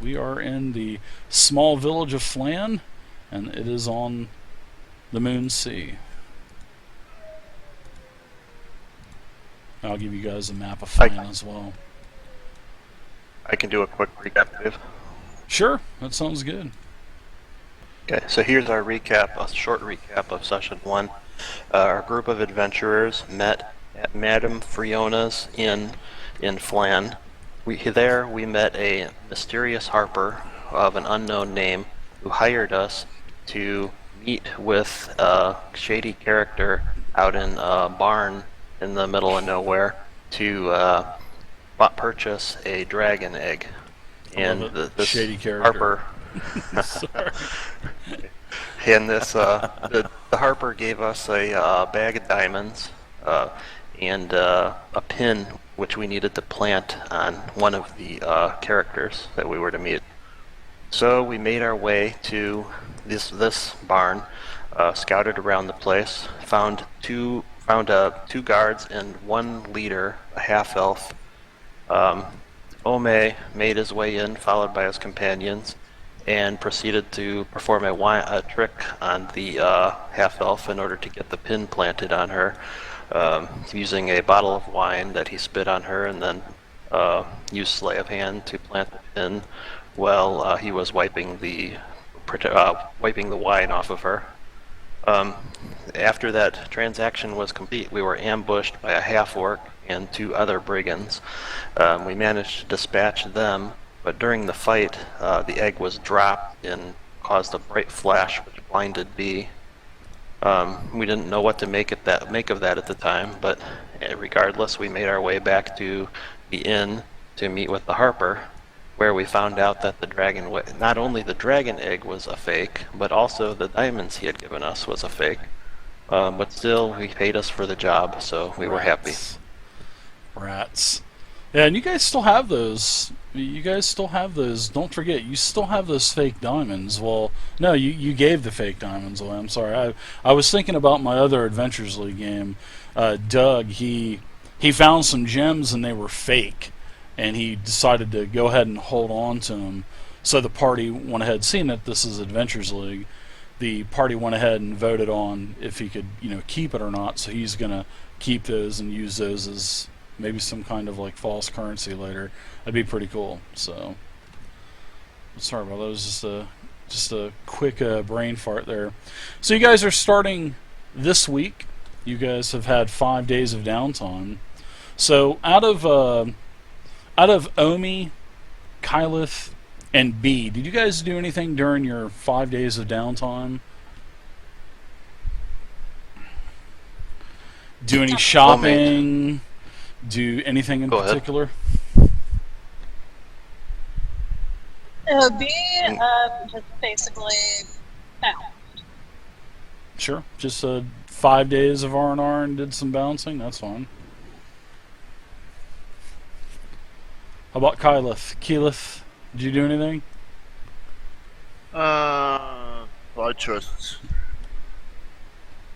We are in the small village of Phlan, and it is on the Moon Sea. I'll give you guys a map of I, Phlan as well. I can do a quick recap, Dave. Sure, that sounds good. Okay, so here's our recap, a short recap of Session 1. Our group of adventurers met at Madame Friona's Inn in Phlan. There we met a mysterious harper of an unknown name who hired us to meet with a shady character out in a barn in the middle of nowhere to purchase a dragon egg. And this shady character. harper Sorry. and the harper gave us a bag of diamonds and a pin which we needed to plant on one of the characters that we were to meet. So we made our way to this barn, scouted around the place, found two guards and one leader, a half elf. Ome made his way in, followed by his companions, and proceeded to perform a trick on the half-elf in order to get the pin planted on her, using a bottle of wine that he spit on her and then used sleight of hand to plant the pin while he was wiping the wine off of her. After that transaction was complete, we were ambushed by a half-orc and two other brigands. We managed to dispatch them, but during the fight, the egg was dropped and caused a bright flash which blinded B. We didn't know what to make of that at the time, but regardless, we made our way back to the inn to meet with the harper, where we found out that not only the dragon egg was a fake, but also the diamonds he had given us was a fake. But still, he paid us for the job, so we were happy. Rats. Yeah, and you guys still have those. You guys still have those. Don't forget, you still have those fake diamonds. Well, no, you gave the fake diamonds away. I'm sorry. I was thinking about my other Adventures League game. Doug, he found some gems and they were fake, and he decided to go ahead and hold on to them. So the party went ahead, seeing that this is Adventures League, the party went ahead and voted on if he could, keep it or not. So he's gonna keep those and use those as maybe some kind of like false currency later. That'd be pretty cool. So sorry about that. It was just a quick brain fart there. So you guys are starting this week. You guys have had 5 days of downtime. So out of Omi, Kylith, and B, did you guys do anything during your 5 days of downtime? Do any shopping? Do anything in particular? B, just basically bound. Sure. Just 5 days of R&R and did some bouncing? That's fine. How about Kylith? Keyleth, did you do anything? I just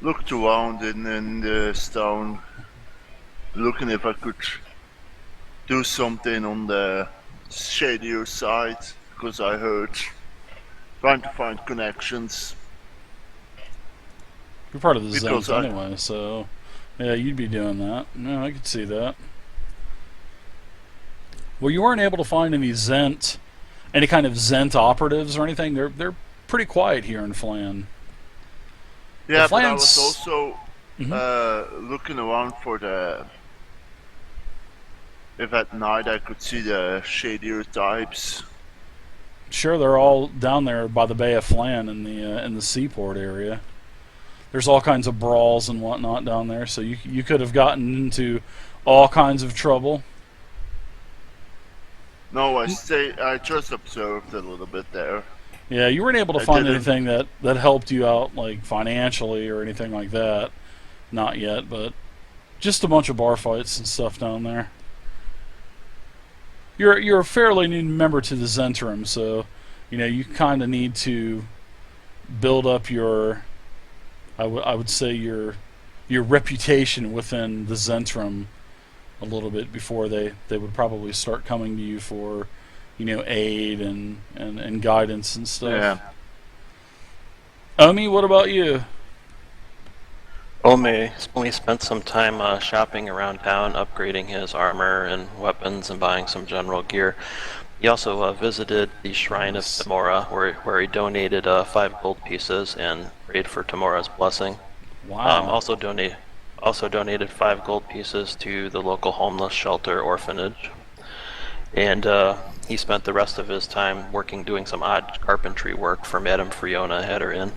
looked around in the stone, looking if I could do something on the shadier side, because I heard trying to find connections. You're part of the Zent anyway, so yeah, you'd be doing that. No, I could see that. Well, you weren't able to find any kind of Zent operatives or anything. They're pretty quiet here in Phlan. Yeah, but I was also looking around for if at night I could see the shadier types. Sure, they're all down there by the Bay of Phlan in the seaport area. There's all kinds of brawls and whatnot down there, so you could have gotten into all kinds of trouble. No, I just observed a little bit there. Yeah, you weren't able to find anything that helped you out, like financially or anything like that. Not yet, but just a bunch of bar fights and stuff down there. You're a fairly new member to the Zentrum, so you kind of need to build up your, I would say your reputation within the Zentrum a little bit before they would probably start coming to you for aid and guidance and stuff. Yeah. Omi, what about you? Ome only spent some time shopping around town, upgrading his armor and weapons and buying some general gear. He also visited the Shrine of Tamora, where he donated 5 gold pieces and prayed for Tamora's blessing. Wow. Also donated 5 gold pieces to the local homeless shelter orphanage. And he spent the rest of his time doing some odd carpentry work for Madame Friona at her inn.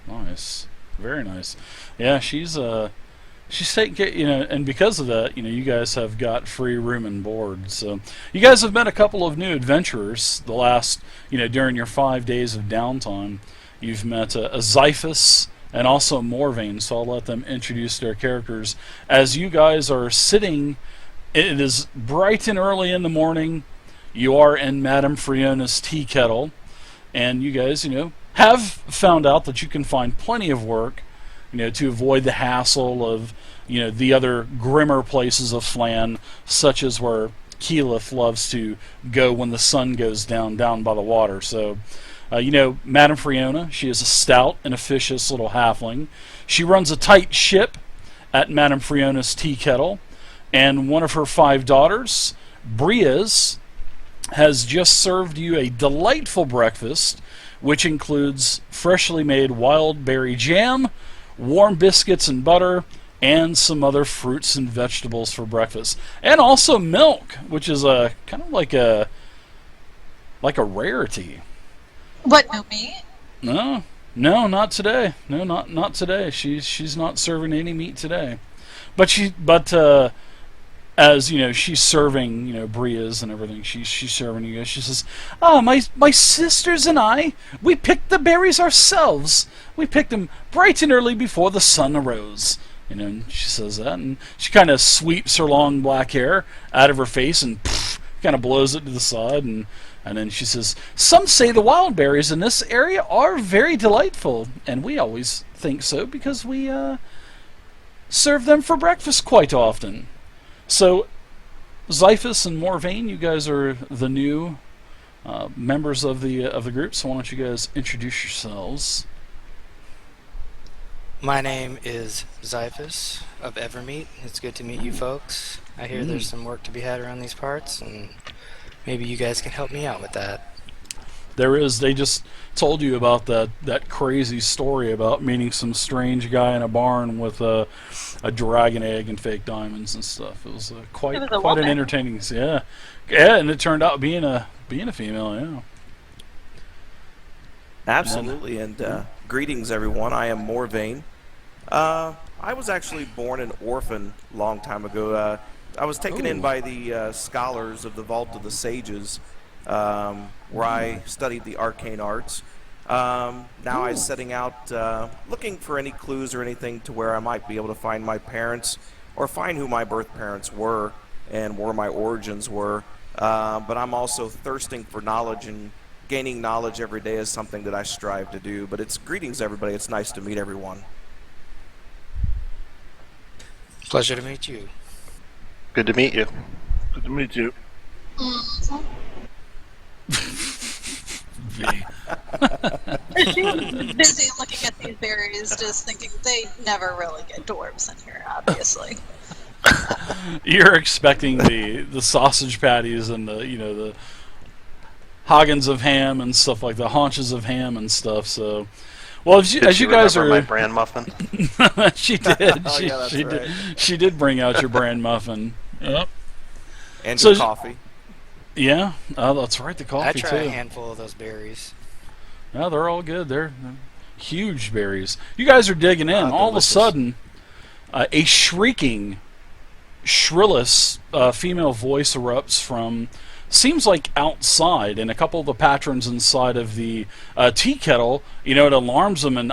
Nice. Very nice. Yeah, she's taking care, and because of that, you guys have got free room and board. So you guys have met a couple of new adventurers the last, during your 5 days of downtime. You've met a Xiphus and also Morvain, so I'll let them introduce their characters. As you guys are sitting, it is bright and early in the morning. You are in Madame Friona's tea kettle, and you guys, have found out that you can find plenty of work, to avoid the hassle of, the other grimmer places of Phlan, such as where Keyleth loves to go when the sun goes down by the water. So, Madame Friona, she is a stout and officious little halfling. She runs a tight ship at Madame Friona's tea kettle, and one of her 5 daughters, Briaz, has just served you a delightful breakfast, which includes freshly made wild berry jam, warm biscuits and butter, and some other fruits and vegetables for breakfast, and also milk, which is a kind of like a rarity. What, no meat? No, not today. No, not today. She's not serving any meat today, but as she's serving Brias and everything. She's serving you guys. She says, my sisters and I, we picked the berries ourselves. We picked them bright and early before the sun arose. And she says that, and she kind of sweeps her long black hair out of her face and kind of blows it to the side, and then she says, some say the wild berries in this area are very delightful, and we always think so because we serve them for breakfast quite often. So, Xiphus and Morvain, you guys are the new members of the group. So why don't you guys introduce yourselves? My name is Xiphus of Evermeet. It's good to meet you folks. I hear there's some work to be had around these parts, and maybe you guys can help me out with that. There is. They just told you about that crazy story about meeting some strange guy in a barn with a dragon egg and fake diamonds and stuff. It was quite an entertaining. Yeah, and it turned out being a female. Yeah. Absolutely, and greetings everyone. I am Morvain. I was actually born an orphan a long time ago. I was taken in by the scholars of the Vault of the Sages, where I studied the arcane arts. Now I'm setting out looking for any clues or anything to where I might be able to find my parents or find who my birth parents were and where my origins were. But I'm also thirsting for knowledge, and gaining knowledge every day is something that I strive to do. But it's greetings everybody. It's nice to meet everyone. Pleasure to meet you. Good to meet you. Good to meet you. She's busy looking at these berries, just thinking they never really get dwarves in here, obviously. You're expecting the sausage patties and the hoggins of ham and stuff like the haunches of ham and stuff. So, well, as you guys are, my bran muffin. she did. Oh, yeah, that's right. She did bring out your bran muffin. Yep. And So- your coffee. Yeah, that's right. The coffee I try too. a handful of those berries. Yeah, they're all good. They're huge berries. You guys are digging in. All of a delicious. sudden, a shrieking, shrillest female voice erupts from, seems like outside, and a couple of the patrons inside of the tea kettle, it alarms them, and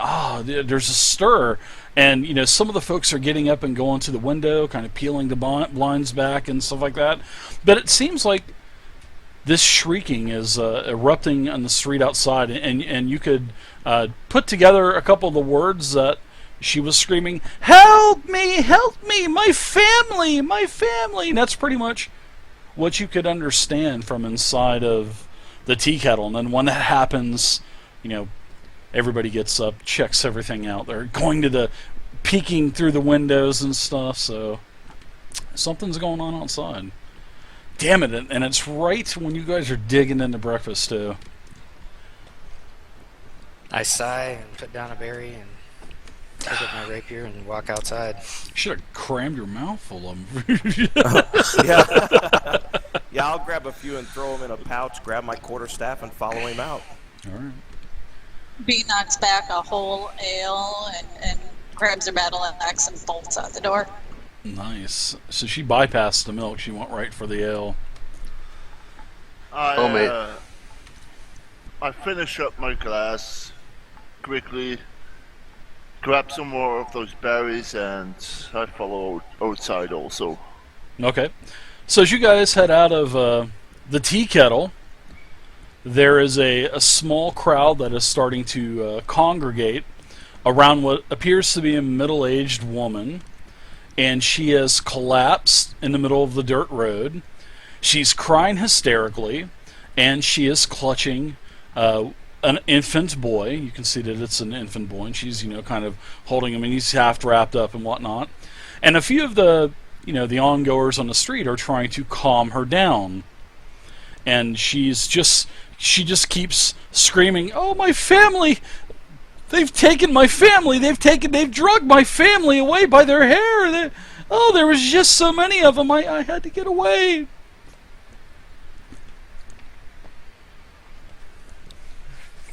there's a stir. And, some of the folks are getting up and going to the window, kind of peeling the blinds back and stuff like that. But it seems like this shrieking is erupting on the street outside, and you could put together a couple of the words that she was screaming, help me, my family, my family. And that's pretty much what you could understand from inside of the tea kettle. And then when that happens, everybody gets up, checks everything out. They're going to the peeking through the windows and stuff. So something's going on outside. Damn it! And it's right when you guys are digging into breakfast too. I sigh and put down a berry and pick up my rapier and walk outside. Should have crammed your mouth full of them. Yeah. Yeah, I'll grab a few and throw them in a pouch, grab my quarterstaff, and follow him out. All right. B knocks back a whole ale and grabs her battle axe and bolts out the door. Nice. So she bypassed the milk. She went right for the ale. I finish up my glass quickly, grab some more of those berries, and I follow outside also. Okay. So as you guys head out of the tea kettle, there is a small crowd that is starting to congregate around what appears to be a middle-aged woman, and she has collapsed in the middle of the dirt road. She's crying hysterically, and she is clutching an infant boy. You can see that it's an infant boy, and she's kind of holding him, and he's half wrapped up and whatnot. And a few of the the ongoers on the street are trying to calm her down, and she just keeps screaming, "Oh, my family! They've taken my family! They've drugged my family away by their hair! There was just so many of them! I had to get away!"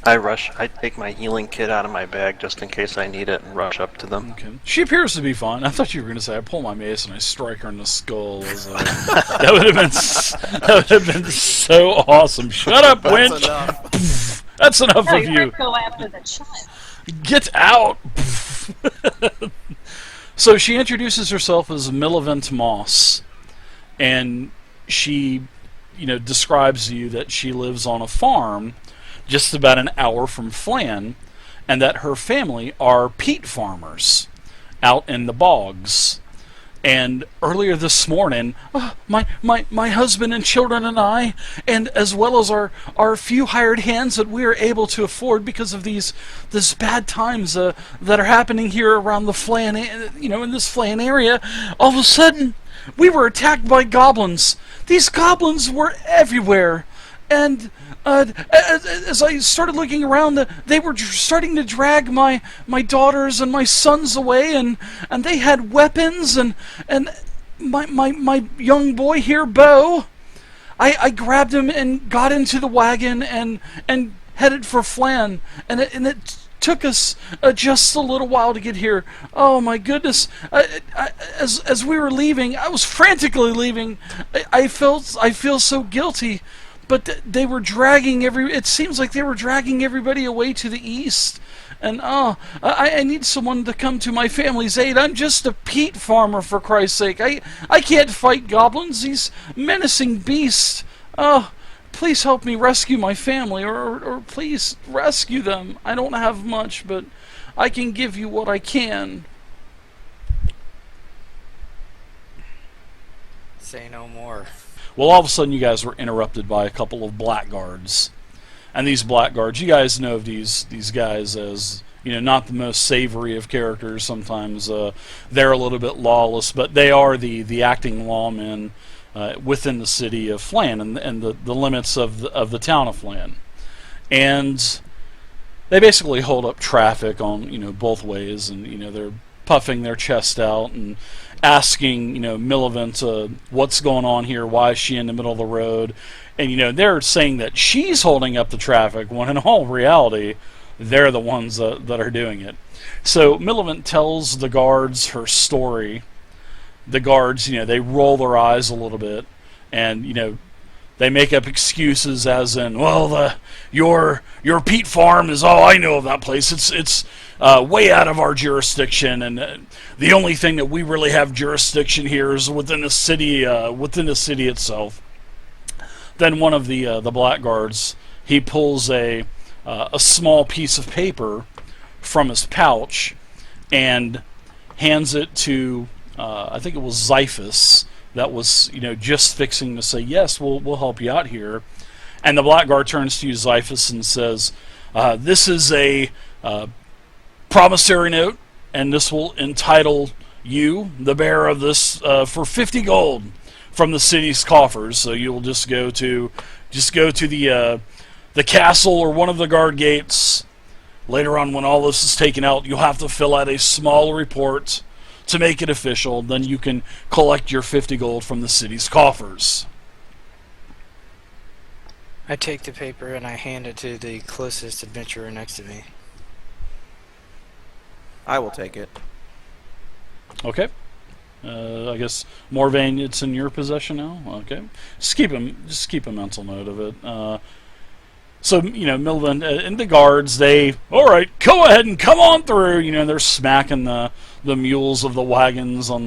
I take my healing kit out of my bag just in case I need it and rush up to them. Okay. She appears to be fine. I thought you were going to say I pull my mace and I strike her in the skull. That would have been so awesome. Shut up, That's wench! enough. That's enough No, of you you. might go after the child. Get out! So she introduces herself as Milivent Moss, and she, describes to you that she lives on a farm just about an hour from Phlan, and that her family are peat farmers out in the bogs. And earlier this morning, my husband and children and I, and as well as our few hired hands that we are able to afford because of these bad times that are happening here around the Phlan, in this Phlan area, all of a sudden we were attacked by goblins. These goblins were everywhere, and as I started looking around, they were starting to drag my daughters and my sons away, and they had weapons, and my young boy here, Bo, I grabbed him and got into the wagon and headed for Phlan, and it took us just a little while to get here. Oh my goodness! As we were leaving, I was frantically leaving. I feel so guilty. But they were dragging it seems like they were dragging everybody away to the east. And I need someone to come to my family's aid. I'm just a peat farmer, for Christ's sake. I can't fight goblins, these menacing beasts. Please help me rescue my family, or please rescue them. I don't have much, but I can give you what I can. Say no more. Well, all of a sudden you guys were interrupted by a couple of blackguards. And these blackguards, you guys know of these guys as, not the most savory of characters. Sometimes they're a little bit lawless, but they are the acting lawmen within the city of Phlan and the limits of the town of Phlan. And they basically hold up traffic on, both ways, and, they're puffing their chest out and asking, Milivent, what's going on here? Why is she in the middle of the road? And, they're saying that she's holding up the traffic, when in all reality, they're the ones that are doing it. So Milivent tells the guards her story. The guards, they roll their eyes a little bit, and, they make up excuses as in, well, your peat farm is all I know of that place. It's way out of our jurisdiction, and the only thing that we really have jurisdiction here is within the city itself. Then one of the blackguards, he pulls a small piece of paper from his pouch and hands it to I think it was Xiphus, that was, just fixing to say, yes, we'll help you out here. And the Blackguard turns to you, Xiphus, and says, this is a promissory note, and this will entitle you, the bearer of this, for 50 gold from the city's coffers. So you'll just go to the castle or one of the guard gates. Later on, when all this is taken out, you'll have to fill out a small report to make it official. Then you can collect your 50 gold from the city's coffers. I take the paper and I hand it to the closest adventurer next to me. I will take it. Okay. I guess Morvain, it's in your possession now. Okay. Just keep a mental note of it. So, Milvan and the guards, all right, go ahead and come on through. They're smacking the mules of the wagons on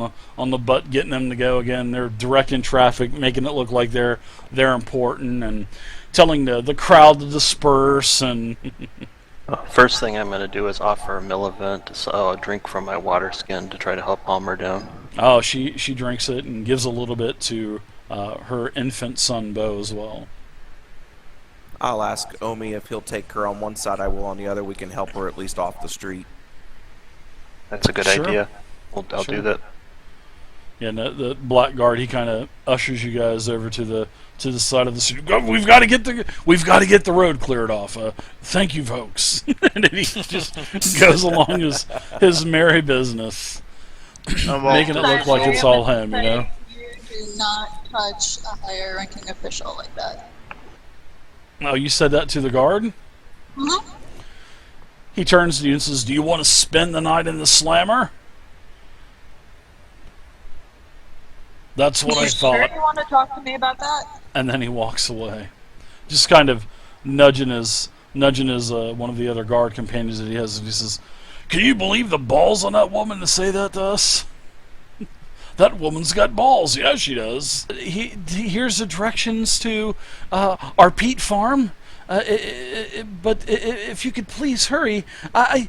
the butt, getting them to go again. They're directing traffic, making it look like they're important, and telling the crowd to disperse. And First thing I'm going to do is offer Milivent a drink from my water skin to try to help calm her down. oh, she drinks it and gives a little bit to her infant son Bo as well. I'll ask Omi if he'll take her on one side, I will on the other. We can help her at least off the street. That's a good Sure. idea. I'll Sure. do that. Yeah, and the Blackguard, he kind of ushers you guys over to the side of the street. We've got to get the road cleared off. Thank you, folks. And then he just goes along his merry business, making it look like it's all him. You do not touch a higher ranking official like that. Oh, you said that to the guard? Mm-hmm. He turns to you and says, "Do you want to spend the night in the slammer?" That's what I thought. Sure you want to talk to me about that? And then he walks away, just kind of nudging his one of the other guard companions that he has, and he says, "Can you believe the balls on that woman to say that to us? That woman's got balls. Yeah, she does." Here's the directions to our peat farm. But if you could please hurry, I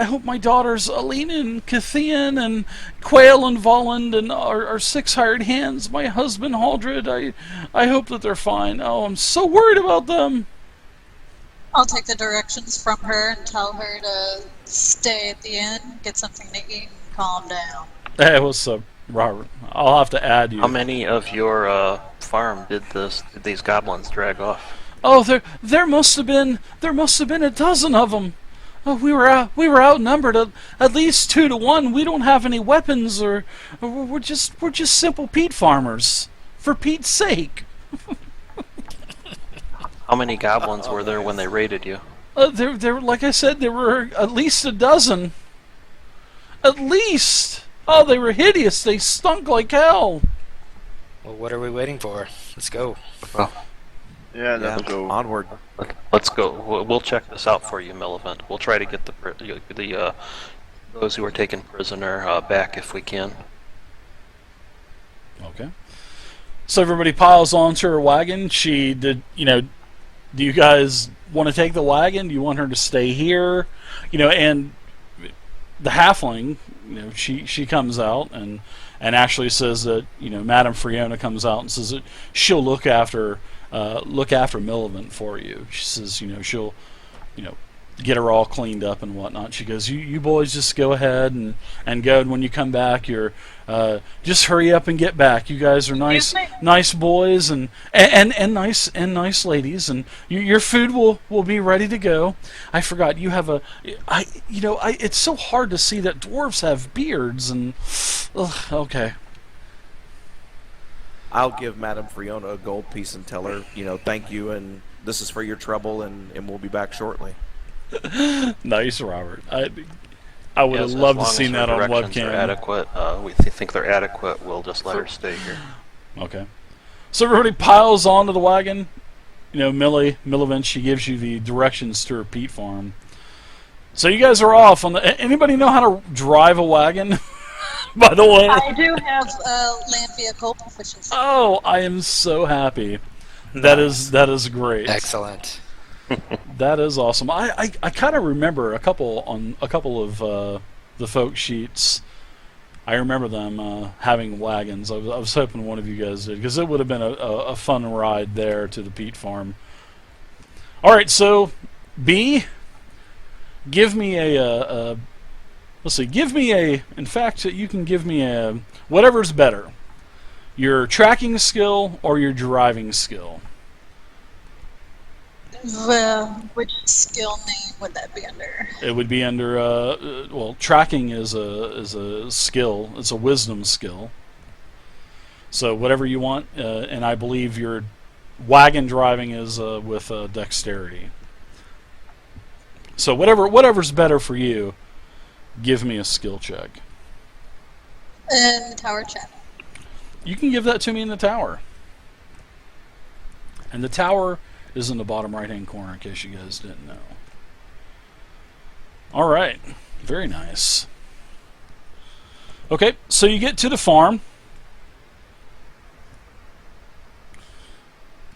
hope my daughters Alina and Cathian and Quail and Volland and our 6 hired hands, my husband Haldred, I hope that they're fine. Oh, I'm so worried about them. I'll take the directions from her and tell her to stay at the inn, get something to eat, and calm down. Hey, what's up, Robert? I'll have to add you. How many of your farm did these goblins drag off? Oh, there must have been a dozen of them. Oh, we were outnumbered at least 2 to 1. We don't have any weapons, or we're just simple peat farmers. For Pete's sake. How many goblins were there when they raided you? There, like I said, there were at least a dozen. At least. Oh, they were hideous. They stunk like hell. Well, what are we waiting for? Let's go. Well, Yeah, let's go. Onward. let's go. We'll check this out for you, Milivent. We'll try to get the those who were taken prisoner back if we can. Okay. So everybody piles onto her wagon. Do you guys want to take the wagon? Do you want her to stay here? And the halfling, she comes out and actually says that, Madame Friona comes out and says that she'll look after Milivent for you. She says, she'll, get her all cleaned up and whatnot. She goes, you boys just go ahead and go, and when you come back, you're just hurry up and get back. You guys are nice boys and nice ladies, and your food will be ready to go. I forgot you have it's so hard to see that dwarves have beards and okay. I'll give Madame Friona a gold piece and tell her, thank you, and this is for your trouble, and we'll be back shortly. Nice, Robert. I would have loved to see that on webcam. Are adequate. We think they're adequate. We'll just let her stay here. Okay. So everybody piles onto the wagon. Milivent, she gives you the directions to her peat farm. So you guys are off on the. Anybody know how to drive a wagon? By the way. I do have land vehicle proficiency. Oh, I am so happy. That is great. Excellent. That is awesome. I kind of remember a couple of the folk sheets. I remember them having wagons. I was hoping one of you guys did, because it would have been a fun ride there to the peat farm. All right, so B, give me let's see, give me in fact, you can give me whatever's better, your tracking skill or your driving skill. Which skill name would that be under? It would be under well, tracking is a skill. It's a wisdom skill. So whatever you want, and I believe your wagon driving is with dexterity. So whatever's better for you, give me a skill check. And tower check. You can give that to me in the tower. And the tower is in the bottom right-hand corner, in case you guys didn't know. All right, very nice. Okay, so you get to the farm,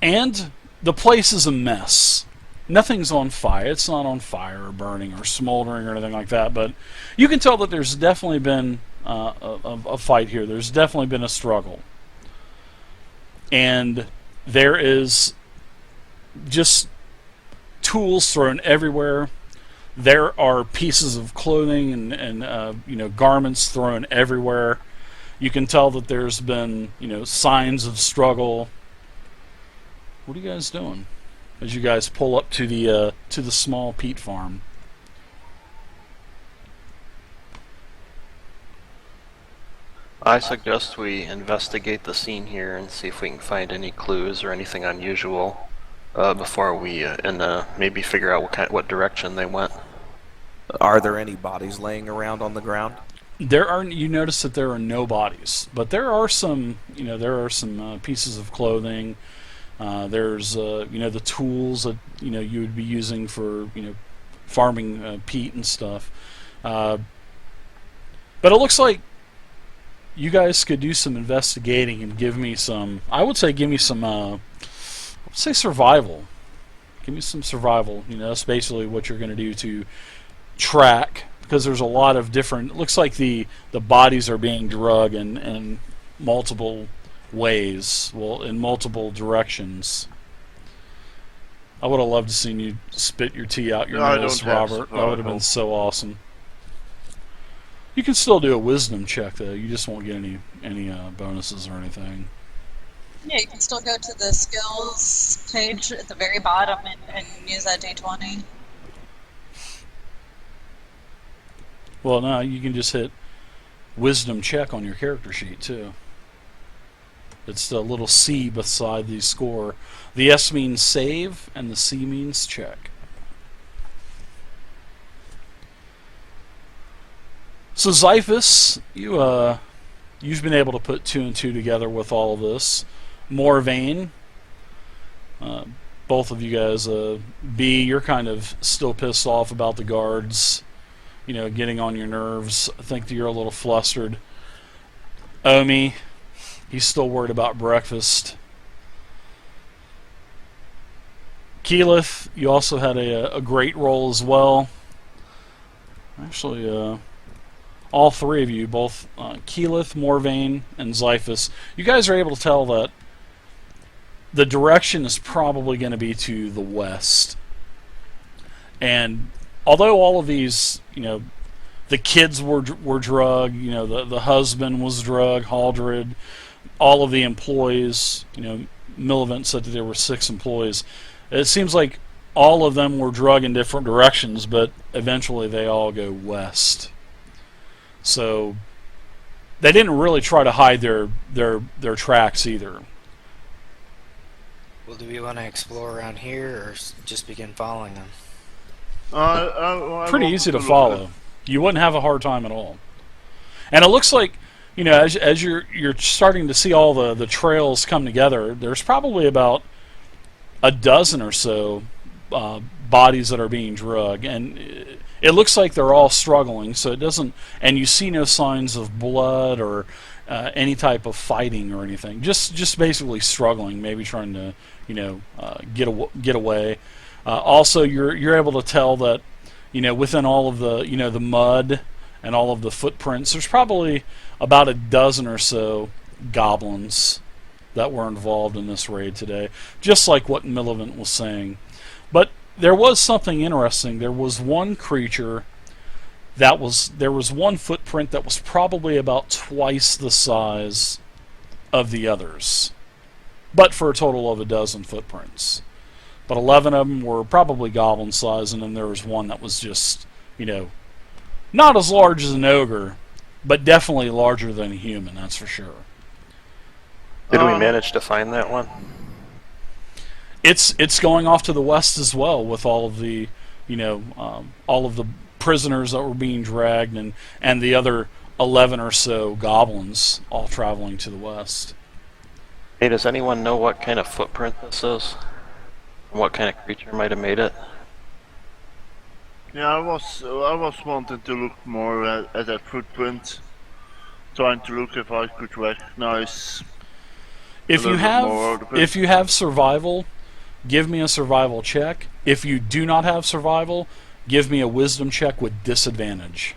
and the place is a mess. Nothing's on fire. It's not on fire or burning or smoldering or anything like that, but you can tell that there's definitely been a fight here. There's definitely been a struggle. And there is just tools thrown everywhere. There are pieces of clothing and garments thrown everywhere. You can tell that there's been signs of struggle. What are you guys doing as you guys pull up to the small peat farm? I suggest we investigate the scene here and see if we can find any clues or anything unusual before we maybe figure out what direction they went. Are there any bodies laying around on the ground? There are. You notice that there are no bodies, but there are some. There are some pieces of clothing. There's the tools that you would be using for farming peat and stuff. But it looks like you guys could do some investigating and give me some. I would say give me some. Let's say survival. Give me some survival. That's basically what you're going to do to track, because there's a lot of different. It looks like the bodies are being drug in multiple ways, well, in multiple directions. I would have loved to seen you spit your tea out your nose, Robert. That would have been so awesome. You can still do a wisdom check though. You just won't get any bonuses or anything. Yeah, you can still go to the skills page at the very bottom and use that D20. Well, no, you can just hit wisdom check on your character sheet too. It's the little C beside the score. The S means save, and the C means check. So Xiphus, you've been able to put 2 and 2 together with all of this. Morvain, both of you guys, B, you're kind of still pissed off about the guards, getting on your nerves. I think that you're a little flustered. Omi, he's still worried about breakfast. Keyleth, you also had a great roll as well. Actually, all three of you, both Keyleth, Morvain, and Xiphus, you guys are able to tell that the direction is probably going to be to the west. And although all of these, the kids were drugged, the husband was drugged, Haldred, all of the employees, Milivant said that there were 6 employees. It seems like all of them were drugged in different directions, but eventually they all go west. So they didn't really try to hide their tracks either. Well, do we want to explore around here or just begin following them? Pretty easy to follow. You wouldn't have a hard time at all. And it looks like, as you're starting to see all the trails come together, there's probably about a dozen or so bodies that are being drugged, and it looks like they're all struggling. So it doesn't, and you see no signs of blood or any type of fighting or anything. Just basically struggling, maybe trying to get away. Also, you're able to tell that within all of the the mud and all of the footprints, there's probably about a dozen or so goblins that were involved in this raid today, just like what Milivant was saying. But there was something interesting. There was one creature there was one footprint that was probably about twice the size of the others, but for a total of a dozen footprints. But 11 of them were probably goblin size, and then there was one that was just, not as large as an ogre, but definitely larger than a human, that's for sure. Did we manage to find that one? It's going off to the west as well, with all of the, all of the prisoners that were being dragged, and the other 11 or so goblins all traveling to the west. Hey, does anyone know what kind of footprint this is? What kind of creature might have made it? Yeah, I was wanting to look more at that footprint, trying to look if I could recognize. If you have survival, give me a survival check. If you do not have survival, give me a wisdom check with disadvantage.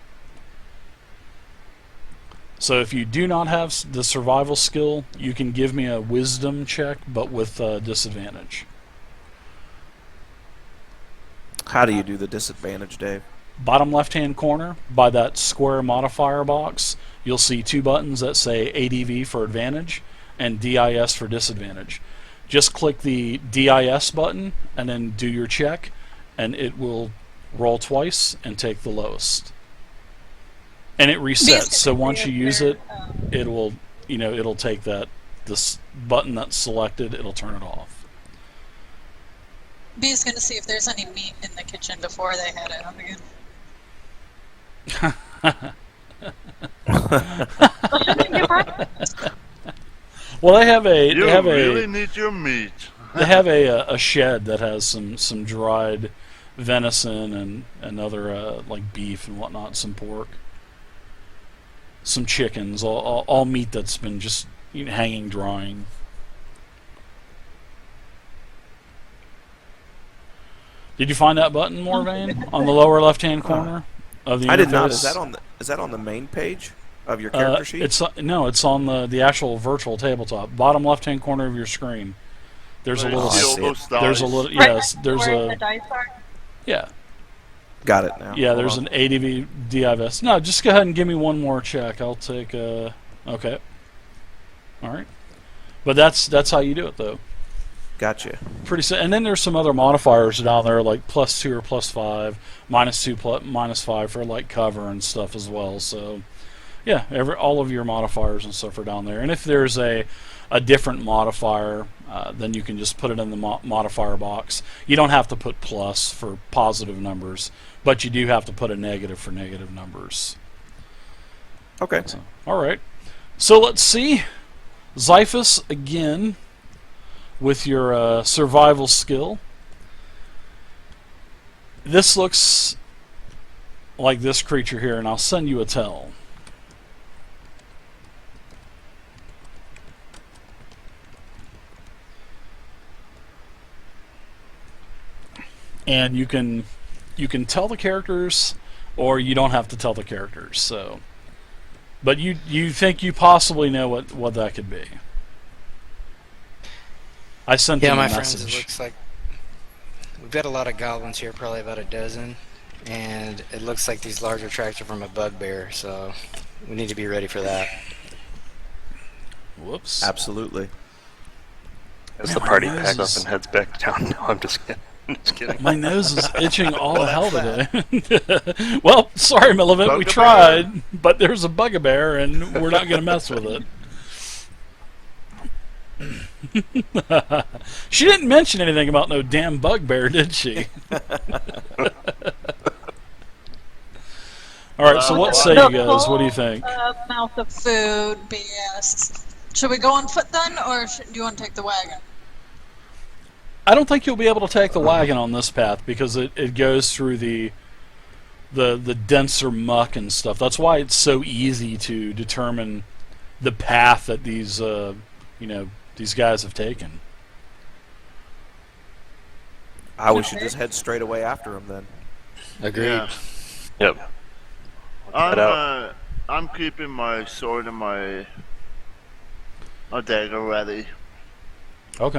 So if you do not have the survival skill, you can give me a wisdom check, but with disadvantage. How do you do the disadvantage, Dave? Bottom left-hand corner, by that square modifier box, you'll see two buttons that say ADV for advantage and DIS for disadvantage. Just click the DIS button and then do your check, and it will roll twice and take the lowest. And it resets, so once you use it, it'll take this button that's selected, it'll turn it off. B's gonna see if there's any meat in the kitchen before they head out again. Well, they have really need your meat. They have a shed that has some dried venison and other like beef and whatnot, some pork, some chickens, all meat that's been just hanging drying. Did you find that button, Morvain, on the lower left-hand corner of the interface? I did not. Is that on the main page of your character sheet? It's on the actual virtual tabletop, bottom left-hand corner of your screen. There's a little. There's a little. Yes, there's a. The dice are. Yeah. Got it now. Yeah, there's an ADV DIVS. No, just go ahead and give me one more check. I'll take okay. All right. But that's how you do it, though. Gotcha. And then there's some other modifiers down there, like +2 or +5, -2, -5 for like cover and stuff as well. So, yeah, all of your modifiers and stuff are down there. And if there's a different modifier, then you can just put it in the modifier box. You don't have to put plus for positive numbers, but you do have to put a negative for negative numbers. Okay. So, all right. So let's see. Xiphus again with your survival skill. This looks like this creature here, and I'll send you a tell. And you can tell the characters, or you don't have to tell the characters. So, but you think you possibly know what that could be. I sent them a message. Friends, it looks like we've got a lot of goblins here, probably about a dozen, and it looks like these larger tracks are from a bugbear, so we need to be ready for that. Whoops. Absolutely. As the party packs up and heads back down. No, I'm just kidding. My nose is itching all the hell today. Well, sorry, Milivant, we tried, but there's a bugbear, and we're not going to mess with it. She didn't mention anything about no damn bugbear, did she? Alright, so what say you guys? What do you think? Mouth of food, BS. Should we go on foot then, or do you want to take the wagon? I don't think you'll be able to take the wagon on this path because it goes through the denser muck and stuff. That's why it's so easy to determine the path that these these guys have taken. We should just head straight away after them then. Agreed. Yeah. Yep. I'm I'm keeping my sword and my dagger ready. Okay.